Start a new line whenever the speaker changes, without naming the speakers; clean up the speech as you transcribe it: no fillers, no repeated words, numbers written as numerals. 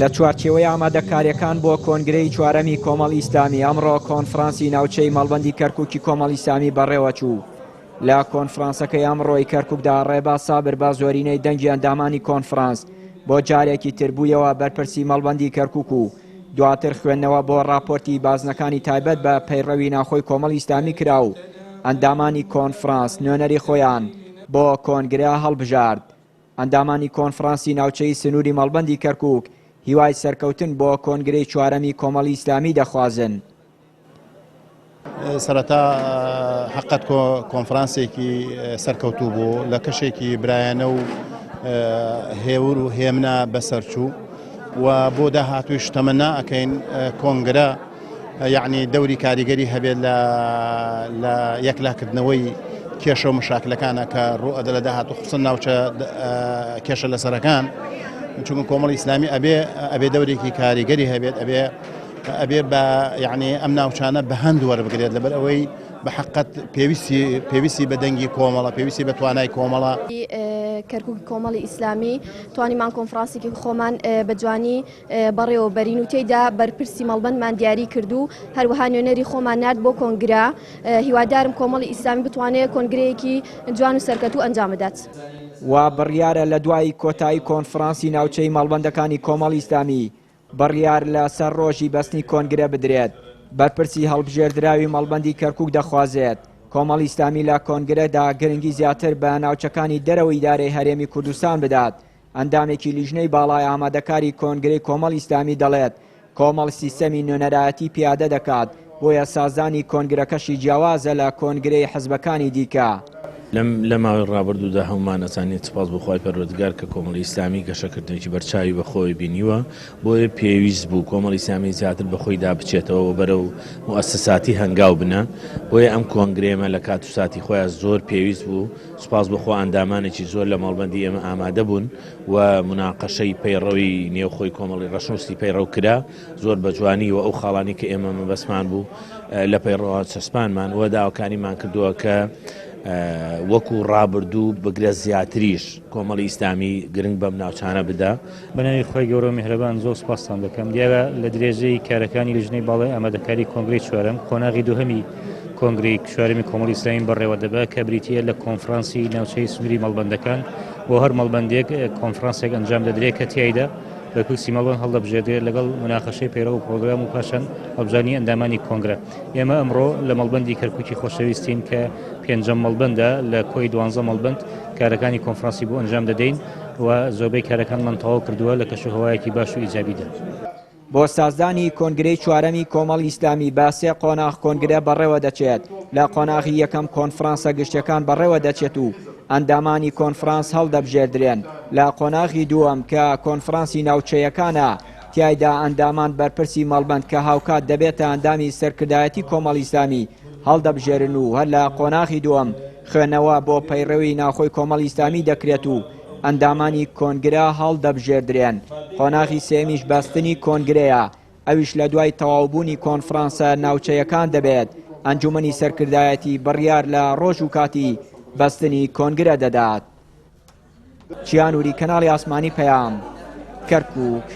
لە چوارچێوەی ئامادەکاریەکان بۆ کۆنگرەی چوارەمی کۆمەڵی ئیسلامی ئەمڕۆ کۆنفرانسی ناوچەی مەڵبەندی کەرکووکی کۆمەڵی ئیسلامی بەڕێوە چوو. لە کۆنفرانسەکەی ئەمڕۆی کەرکووکدا ڕێبا سابر بە زۆرینەی دەنگی ئەندامانی کۆنفرانس بۆ جارێکی تر بوویەوە بەرپرسی مەڵبەندی کەرکووک و دواتر خوێندنەوە بۆ راپۆرتی بازنەکانی تایبەت بە پەیڕەوی ناخۆی کۆمەڵی ئیسلامی کرا و ئەندامانی کۆنفرانس نوێنەری خۆیان بۆ کۆنگرە هەڵبژارد. ئەندامانی کۆنفرانسی ناوچەی سنووری مەڵبەندی کەرکووک هیوای سەرکەوتن بۆ کۆنگرەی چوارەمی کۆمەڵی ئیسلامی دەخوازن.
سەرەتا حقت کۆنفرانسێکی سەرکەوتوو بوو لە کەشێکی برایانە و هێور و هێمنە بەسەرچوو و بۆ داهاتووی شتەمەنا ئەکەین کۆنگرە یعنی دەوری کاریگەری هەبێت لە یەکلاکردنەوەی کێشە و مشاکلەکانە کە ڕوو ئەدە لە داهاتوو خصوصن ناوچە کێشە لەسەرەکان چونکە کۆمەڵی ئیسلامی ئەبێ دەورێکی کاریگەری هەبێت ئەبێ بە یعنی ئەم ناوچانە بە هەند وەربگرێت لەبەر ئەوەی بە حقت پێویستی بە دەنگی کۆمەڵە پێویستی بە توانای کۆمەڵە.
کەرکووکی کۆمەڵی ئیسلامی توانیمان کۆنفرانسێکی خۆمان بە جوانی بەڕێوە بەرین و تێیدا بەرپرسی مەڵبەندمان دیاری کردو هەروەها نوێنەری خۆمان نرد بۆ کۆنگرە. هیوادارم کۆمەڵی ئیسلامی بتوانێت کۆنگرەیەکی جوان و سەرکەوتوو ئەنجام بدات.
و بڕیارە لە دوای کۆتایی کۆنفرانسی ناوچەی مەڵبەندەکانی کۆمەڵی ئیسلامی بڕیار لە سەر ڕۆژی بەستنی کۆنگرە بدرێت. بەرپرسی هەڵبژێردراوی مەڵبەندی کەرکووک دەخوازێت کۆمەڵی ئیسلامی لە کۆنگرەدا گرنگی زیاتر بە ناوچەکانی دەرەوەی ئیدارەی هەرێمی کوردستان بدات. ئەندامێکی لیژنەی باڵای ئامادەکاری کۆنگرەی کۆمەڵی ئیسلامی دەڵێت کۆمەڵ سیستەمی نوێنەرایەتی پیادە دەکات بۆیە سازانی کۆنگرەکەشی جیاوازە لە کۆنگرەی حزبەکانی دیکە.
لە ماوەی ڕابردوودا هەمومان ئەزانێت سپاس بخوای پەروەردگار کە کۆمەڵی ئیسلامی گەشەکردنێکی بەرچاوی بەخۆی بینیوە بۆیە پێویست بوو کۆمەڵی ئیسلامی زیاتر بەخۆی دابچێتەوە بەرەو موسساتی هەنگاو بنە بۆیە ئەم کۆنگرێمە لە کات و ساتی خۆیان زۆر پێویست بوو. سپاس بخوا ئەندامانێکی زۆر لە مەڵبەندی ئێمە ئامادە بوون و مناقەشەی پەیڕەوی نێوخۆی کۆمەڵی ڕەشنووسی پەیڕەو کرا زۆر بە جوانی و ئەو خاڵانی کە ئێمە مەبەسمان بوو لە پەیڕەوە چەسپانمان وە داواکاریمان کردووە کە وەکو ڕابردوو بگرە زیاتریش کۆمەڵی ئیسلامی گرنگ بەم ناوچانە بدا.
بەناوی خۆی گەورە و میهرەبان زۆر سپاسان دەکەم. دیارە لە درێژەی کارەکانی لیژنەی باڵای ئامادەکاری کۆنگرەی چوارەم قۆناغی دووهەمی کۆنگرەی چوارەمی کۆمەڵی ئیسلامی بەڕێوە دەبا کە بریتیە لە کۆنفرانسی ناوچەی سنووری مەڵبەندەکان بۆ هەر مەڵبەندێک کۆنفرانسێک ئەنجام دەدرێت کە تیایدا بەپرسی مەڵبەند هەڵدەبژێردرێت لەگەڵ مناقەشەی پەیڕەو و پرۆگرام و پاشان هەڵبژاردنی ئەندامانی کۆنگرە. ئێمە ئەمڕۆ لە مەڵبەندی کەرکووکی خۆشەویستین کە پێنجەم مەڵبەندە لە کۆی 12 مەڵبەند کارەکانی کۆنفرانسی بۆ ئەنجام دەدەین و زۆربەی کارەکانمان تەواو کردووە لە کەشوهەوایەکی باش و ئیجابیدا.
بۆ سازدانی کۆنگرەی چوارەمی کۆمەڵی ئیسلامی باسێ قۆناغ کۆنگرە بەڕێوە دەچێت. لە قۆناغی یەکەم کۆنفرانسە گشتیەکان بەڕێوە دەچێت و ئەندامانی کۆنفرانس هەڵدەبژێردرێن. لە قۆناغی دووەم کە کۆنفرانسی ناوچەیەکانە تیایدا ئەندامان بەرپرسی مەڵبەند کە هاوکات دەبێتە ئەندامی سەرکردایەتی کۆمەڵی ئیسلامی هەڵدەبژێرن و هەر لە قۆناغی دووەم خوێنەوە بۆ پەیڕەوی ناخۆی کۆمەڵی ئیسلامی دەکرێت و ئەندامانی کۆنگرە هەڵدەبژێردرێن. قۆناغی سێمیش بەستنی کۆنگرەیە ئەویش لە دوای تەواوبوونی کۆنفرانسە ناوچەیەکان دەبێت. ئەنجومەنی سەرکردایەتی بڕیار لە ڕۆژ و کاتی بەستنی کۆنگرە دەدات. چیانوری کەناڵی ئاسمانی پەیام کەرکووک.